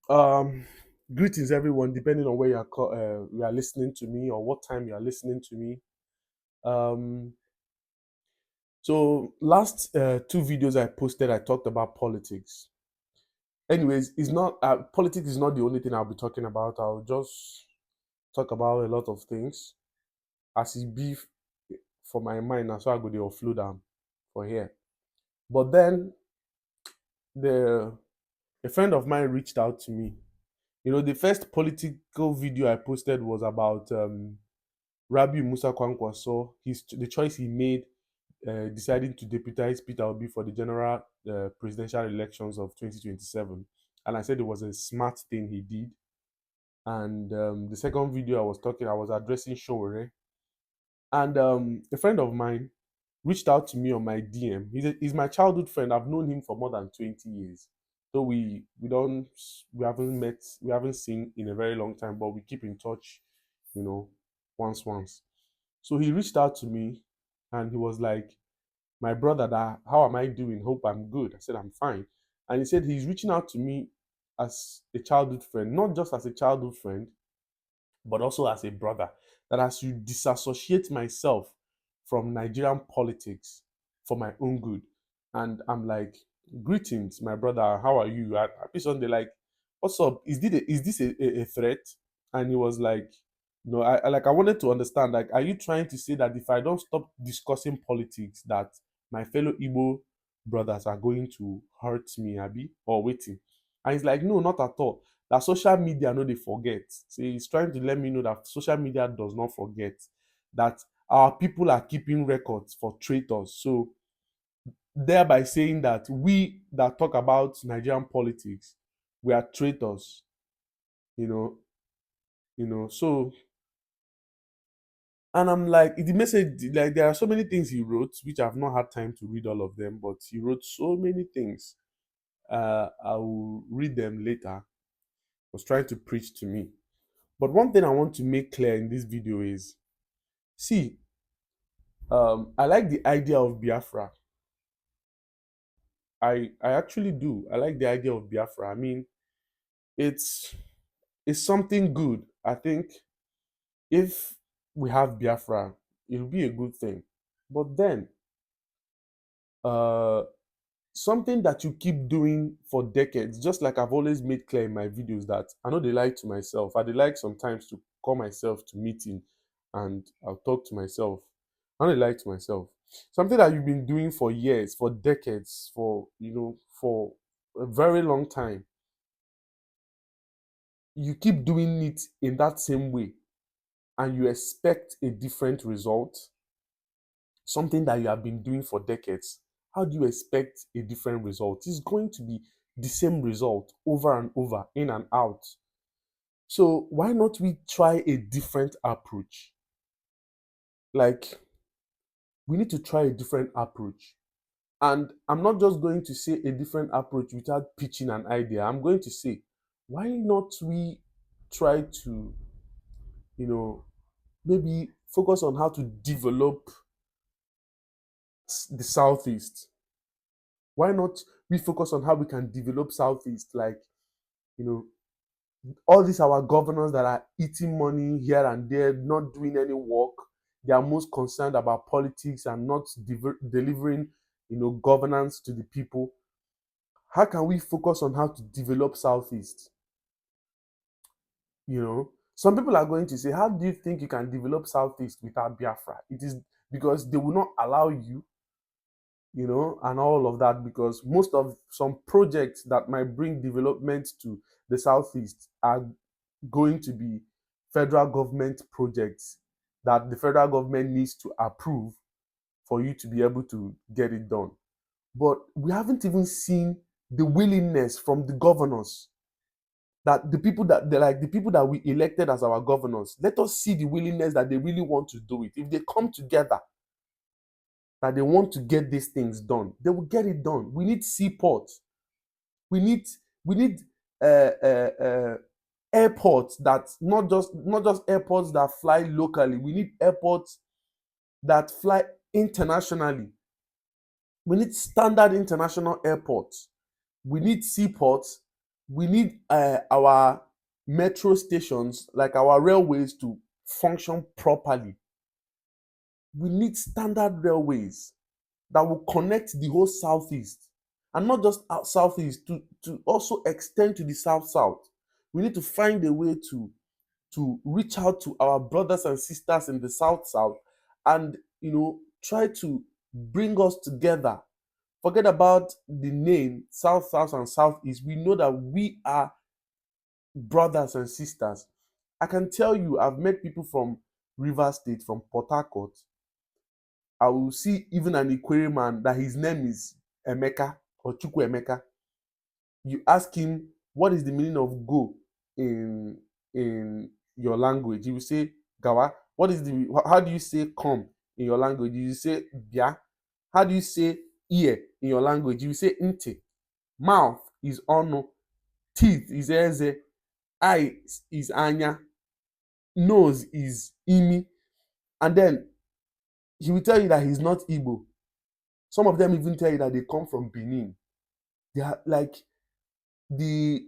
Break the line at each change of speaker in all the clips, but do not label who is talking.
Um, Greetings, everyone. Depending on where you are listening to me or what time you are listening to me. Um, so last two videos I posted, I talked about politics. Anyways, it's not politics is not the only thing I'll be talking about. I'll just talk about a lot of things as it be for my mind. And so I go to offload them for here. But then the a friend of mine reached out to me. The first political video I posted was about Rabi Musa Kwankwaso, the choice he made deciding to deputize Peter Obi for the general presidential elections of 2027. And I said it was a smart thing he did. And the second video I was addressing Showore. And a friend of mine reached out to me on my DM. He's my childhood friend. I've known him for more than 20 years. So we haven't met, we haven't seen in a very long time, but we keep in touch, you know, once. So he reached out to me and he was like, my brother, that how am I doing? Hope I'm good. I said, I'm fine. And he said he's reaching out to me as a childhood friend, not just as a childhood friend, but also as a brother. That as you disassociate myself from Nigerian politics for my own good. And I'm like, greetings, my brother. How are you? I piece on the like, what's up? Is this a threat? And he was like, no, I wanted to understand. Like, are you trying to say that if I don't stop discussing politics, that my fellow Igbo brothers are going to hurt me, Abby, or waiting? And he's like, no, not at all. That social media no dey forget. So he's trying to let me know that social media does not forget that our people are keeping records for traitors. So thereby saying that we that talk about Nigerian politics, we are traitors, you know, So and I'm like the message, like there are so many things he wrote, which I've not had time to read all of them, but he wrote so many things. I will read them later. Was trying to preach to me. But one thing I want to make clear in this video is, see, I like the idea of Biafra. I actually do. I like the idea of Biafra. I mean, it's it's something good. I think if we have Biafra, it'll be a good thing. But then, uh, something that you keep doing for decades, just like I've always made clear in my videos that I know they lie to myself. I they like sometimes to call myself to meeting and I'll talk to myself. I know they lie to myself. Something that you've been doing for years, for decades, for a very long time. You keep doing it in that same way and you expect a different result, something that you have been doing for decades. How do you expect a different result? It's going to be the same result over and over, in and out. So why not we try a different approach? Like, we need to try a different approach. And I'm not just going to say a different approach without pitching an idea. I'm going to say, why not we try to, you know, maybe focus on how to develop the Southeast? Why not we focus on how we can develop Southeast? Like, you know, all these our governors that are eating money here and there, not doing any work. They are most concerned about politics and not delivering, governance to the people. How can we focus on how to develop Southeast? Some people are going to say, how do you think you can develop Southeast without Biafra? It is because they will not allow you, and all of that, because most of some projects that might bring development to the Southeast are going to be federal government projects that the federal government needs to approve for you to be able to get it done. But we haven't even seen the willingness from the governors, that the people that we elected as our governors. Let us see the willingness that they really want to do it. If they come together, that they want to get these things done, they will get it done. We need seaports. We need airports that not just airports that fly locally. We need airports that fly internationally. We need standard international airports. We need seaports We need our metro stations, like our railways, to function properly. We need standard railways that will connect the whole southeast, and not just out southeast, to also extend to the south south. We need to find a way to reach out to our brothers and sisters in the south south, and try to bring us together. Forget about the name south south and southeast. We know that we are brothers and sisters. I can tell you, I've met people from Rivers State, from Port Harcourt. I will see even an Ikwere man that his name is Emeka or Chukwu Emeka. You ask him what is the meaning of go in your language, he will say Gawa. How do you say come in your language? You say Bia. How do you say ear in your language? You will say Nte. Mouth is Ono. Teeth is Eze. Eye is Anya. Nose is Imi. And then he will tell you that he's not Igbo. Some of them even tell you that they come from Benin. They are like, the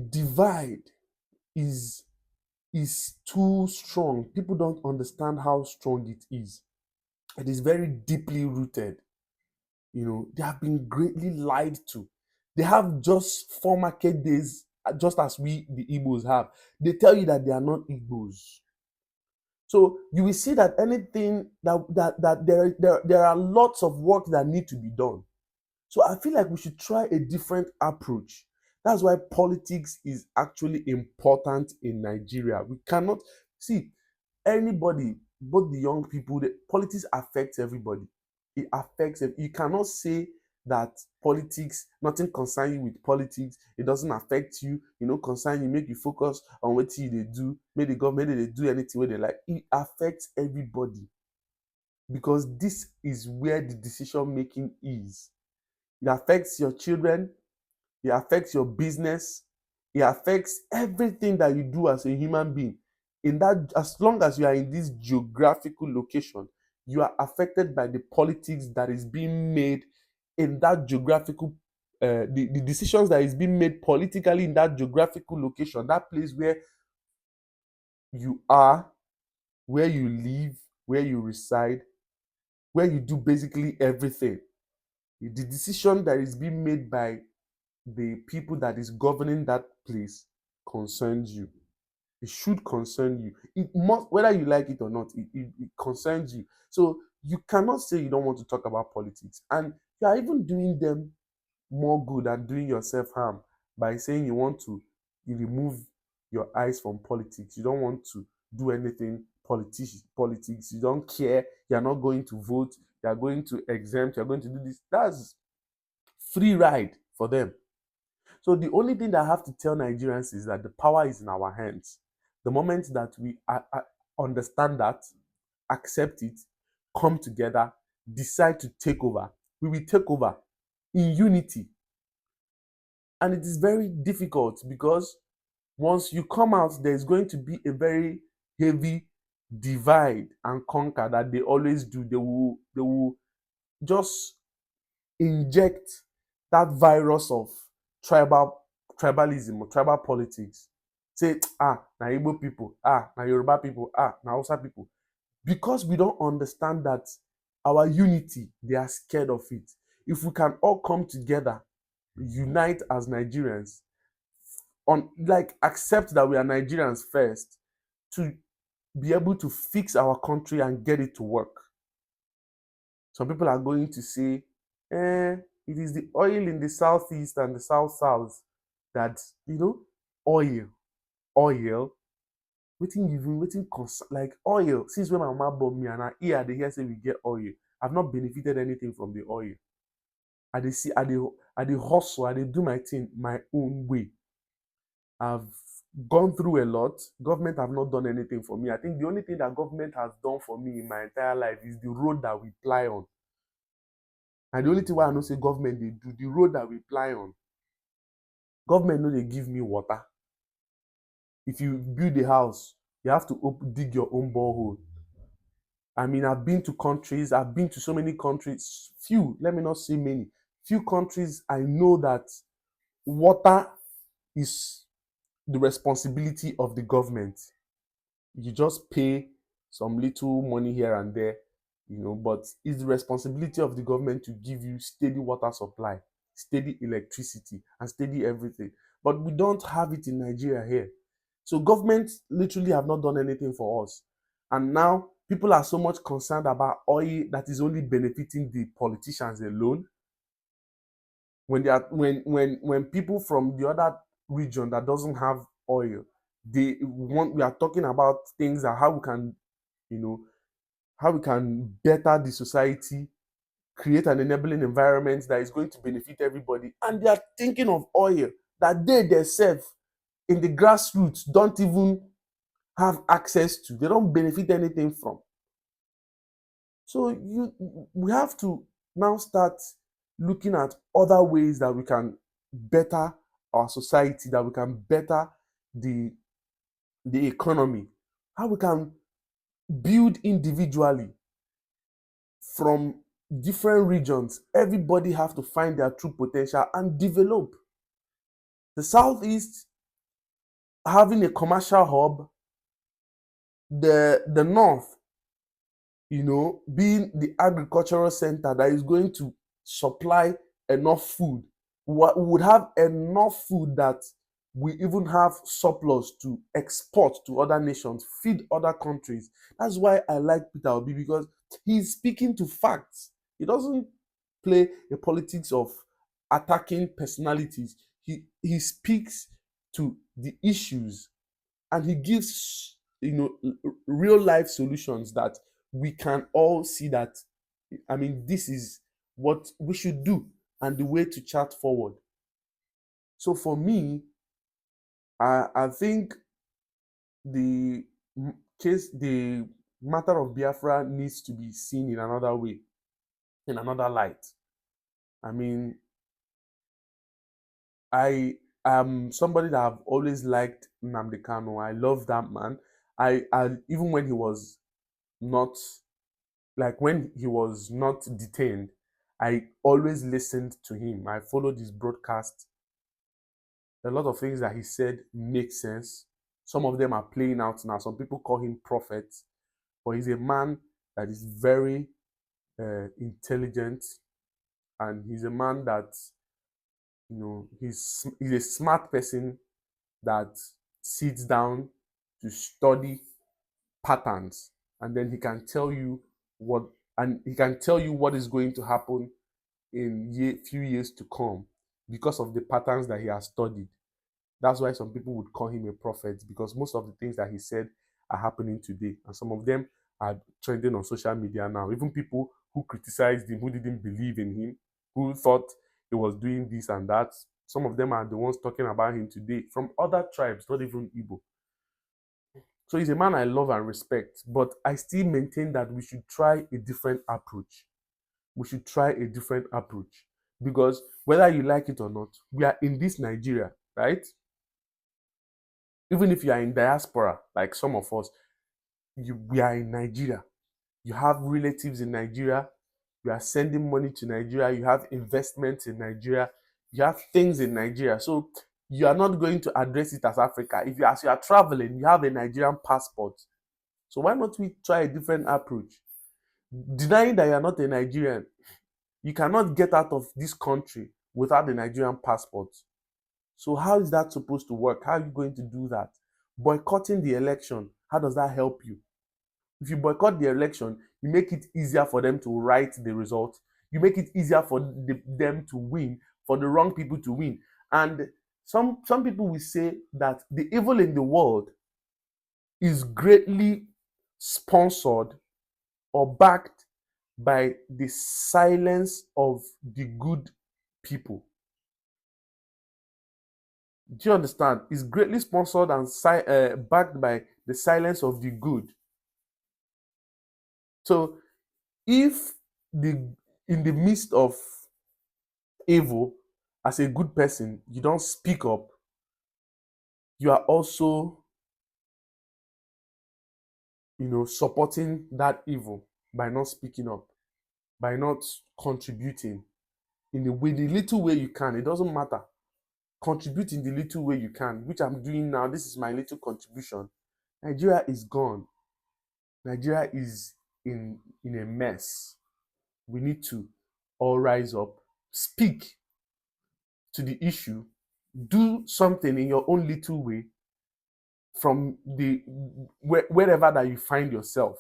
divide is too strong. People don't understand how strong it is. It is very deeply rooted. They have been greatly lied to. They have just 4 market days, just as we the Igbos have. They tell you that they are not Igbos. So you will see that anything that there are lots of work that need to be done. So I feel like we should try a different approach. That's why politics is actually important in Nigeria. We cannot see anybody, both the young people. Politics affects everybody. It affects them. You cannot say that politics, nothing concern you with politics. It doesn't affect you. Concern you, make you focus on what they do. Make the government they do anything where they like. It affects everybody, because this is where the decision making is. It affects your children. It affects your business. It affects everything that you do as a human being. As long as you are in this geographical location, you are affected by the politics that is being made in that geographical, the decisions that is being made politically in that geographical location, that place where you are, where you live, where you reside, where you do basically everything. The decision that is being made by the people that is governing that place concerns you. It should concern you. It must, whether you like it or not, it concerns you. So you cannot say you don't want to talk about politics, and you are even doing them more good than doing yourself harm by saying you want to remove your eyes from politics. You don't want to do anything politics. You don't care. You are not going to vote. You are going to exempt. You are going to do this. That's free ride for them. So the only thing that I have to tell Nigerians is that the power is in our hands. The moment that we understand that, accept it, come together, decide to take over, we will take over in unity. And it is very difficult, because once you come out, there's going to be a very heavy divide and conquer that they always do. They will just inject that virus of tribalism or tribal politics. Say, na Igbo people, na Yoruba people, na Hausa people. Because we don't understand that our unity, they are scared of it. If we can all come together, unite as Nigerians, accept that we are Nigerians first, to be able to fix our country and get it to work. Some people are going to say, it is the oil in the southeast and the south that, oil. Wetin concern, like, oil. Since when my mama born me and I dey hear say we get oil, I've not benefited anything from the oil. I dey hustle, I dey do my thing my own way. I've gone through a lot. Government have not done anything for me. I think the only thing that government has done for me in my entire life is the road that we ply on. And the only thing why I know say government dey do, the road that we ply on. Government no dey give me water. If you build a house, you have to dig your own borehole. I mean, I've been to so many countries, few, let me not say many, few countries I know that water is the responsibility of the government. You just pay some little money here and there, but it's the responsibility of the government to give you steady water supply, steady electricity, and steady everything. But we don't have it in Nigeria here. So governments literally have not done anything for us. And now people are so much concerned about oil that is only benefiting the politicians alone. When they are when people from the other region that doesn't have oil, we are talking about things that how we can, you know, how we can better the society, create an enabling environment that is going to benefit everybody. And they are thinking of oil that they themselves in the grassroots don't even have access to, they don't benefit anything from. So we have to now start looking at other ways that we can better our society, that we can better the the economy, how we can build individually from different regions. Everybody have to find their true potential and develop. The Southeast having a commercial hub, the North, being the agricultural center that is going to supply enough food. We would have enough food that we even have surplus to export to other nations, feed other countries. That's why I like Peter Obi, because he's speaking to facts. He doesn't play a politics of attacking personalities. He speaks to the issues, and he gives real life solutions that we can all see that, this is what we should do and the way to chart forward. So for me, I think the the matter of Biafra needs to be seen in another way, in another light. I mean, I am somebody that I've always liked Nnamdi Kanu. I love that man. I even when he was not when he was not detained, I always listened to him. I followed his broadcast. A lot of things that he said make sense. Some of them are playing out now. Some people call him prophet, but he's a man that is very intelligent, and he's a man that he's a smart person that sits down to study patterns, and then he can tell you what is going to happen in few years to come because of the patterns that he has studied. That's why some people would call him a prophet, because most of the things that he said are happening today, and some of them are trending on social media now. Even people who criticized him, who didn't believe in him, who thought he was doing this and that, some of them are the ones talking about him today from other tribes, not even Igbo. So he's a man I love and respect, but I still maintain that we should try a different approach. We should try a different approach, because whether you like it or not, we are in this Nigeria, right? Even if you are in diaspora, like some of us, we are in Nigeria. You have relatives in Nigeria. You are sending money to Nigeria. You have investments in Nigeria. You have things in Nigeria. So you are not going to address it as Africa. As you are traveling, you have a Nigerian passport. So why not we try a different approach? Denying that you are not a Nigerian, you cannot get out of this country without a Nigerian passport. So how is that supposed to work? How are you going to do that? Boycotting the election, how does that help you? If you boycott the election, you make it easier for them to write the result. You make it easier for them to win, for the wrong people to win. And some people will say that the evil in the world is greatly sponsored or backed by the silence of the good people. Do you understand? It's greatly sponsored and backed by the silence of the good. So if in the midst of evil, as a good person, you don't speak up, you are also, supporting that evil by not speaking up, by not contributing in the little way you can. It doesn't matter. contribute in the little way you can, which I'm doing now. This is my little contribution. Nigeria is gone. Nigeria is in a mess. We need to all rise up, speak to the issue, do something in your own little way from the wherever that you find yourself.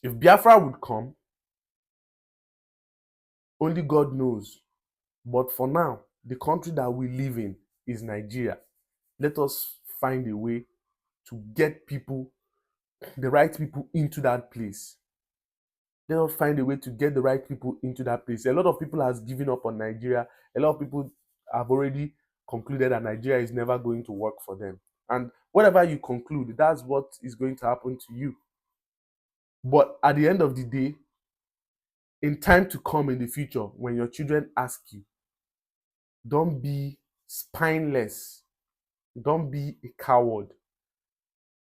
If Biafra would come, only God knows. But for now, the country that we live in is Nigeria. Let us find a way to get people, the right people, into that place. Let us find a way to get the right people into that place. A lot of people has given up on Nigeria. A lot of people have already concluded that Nigeria is never going to work for them. And whatever you conclude, that's what is going to happen to you. But at the end of the day, in time to come in the future, when your children ask you, don't be spineless. Don't be a coward.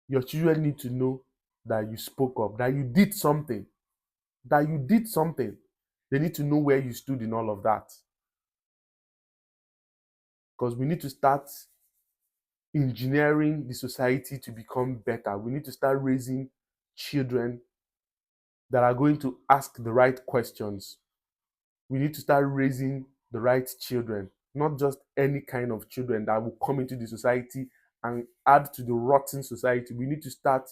Your children need to know that you spoke up, that you did something, that you did something. They need to know where you stood in all of that. Because we need to start engineering the society to become better. We need to start raising children that are going to ask the right questions. We need to start raising the right children, not just any kind of children that will come into the society and add to the rotten society. We need to start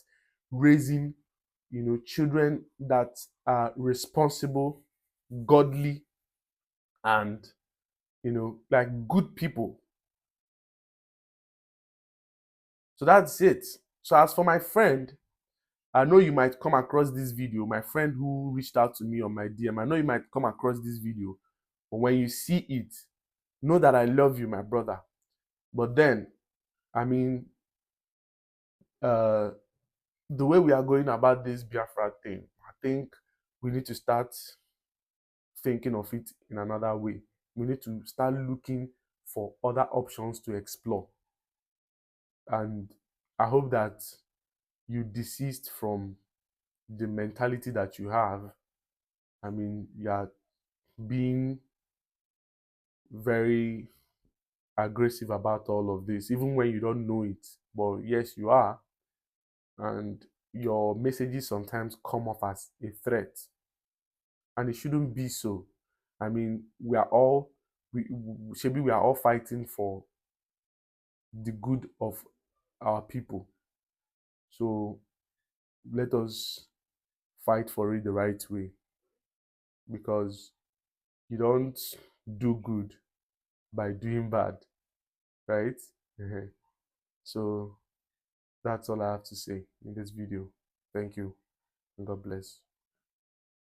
raising, children that are responsible, godly, and like good people. So that's it. So as for my friend, I know you might come across this video. My friend who reached out to me on my DM, I know you might come across this video. But when you see it, know that I love you, my brother. But then, I mean, uh, the way we are going about this Biafra thing, I think we need to start thinking of it in another way. We need to start looking for other options to explore. And I hope that you desist from the mentality that you have. I mean, you are being very aggressive about all of this, even when you don't know it. But yes, you are. And your messages sometimes come off as a threat. And it shouldn't be so. I mean, we are all, we are all fighting for the good of our people. So let us fight for it the right way, because you don't do good by doing bad, right? So that's all I have to say in this video. Thank you and God bless.